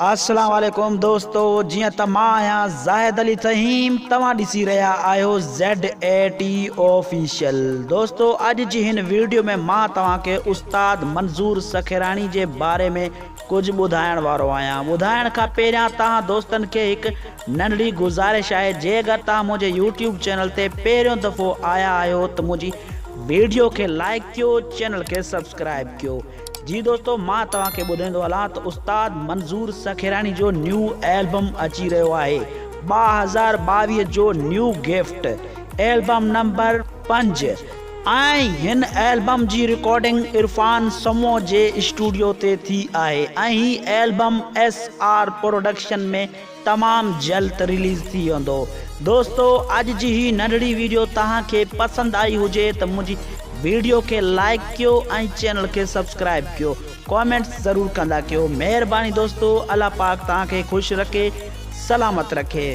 अस्सलाम वालेकुम दोस्तों, जियां त मां आहियां ज़ाहिद अली तहीम। तव्हां ॾिसी रहिया आहियो Z80 ऑफिशियल। दोस्तों, अॼु जी हिन वीडियो में मां तव्हांखे उस्ताद मंज़ूर सखेराणी जे बारे में कुझु ॿुधाइण वारो आहियां। ॿुधाइण खां पहिरियां तव्हां दोस्तनि खे हिकु नंढड़ी गुज़ारिश आहे, जे अगरि तव्हां मुंहिंजे यूट्यूब चैनल ते पहिरियों दफ़ो आया आहियो त मुंहिंजी वीडियो खे लाइक कयो, चैनल खे सब्सक्राइब कयो। जी दोस्तों, मां तव्हांखे ॿुधाईंदो हलां त उस्ताद मंज़ूर सखेराणी जो न्यू एल्बम अची रहियो आहे। 2022 जो न्यू गिफ्ट एल्बम नंबर 5 ऐं हिन एल्बम जी रिकॉर्डिंग इरफान समो जे स्टूडियो ते थी आहे ऐं ही एल्बम SR प्रोडक्शन में तमामु जल्द रिलीज़ थी वेंदो। दोस्तों, अॼु जी ही नंढड़ी वीडियो तव्हांखे पसंदि आई हुजे त मुंहिंजी वीडियो के लाइक कयो ऐं चैनल के सब्सक्राइब कयो, कमेंट्स ज़रूर कंदा कयो। महिरबानी दोस्तों, अल्लाह पाक तव्हांखे ख़ुशि रखे, सलामत रखे।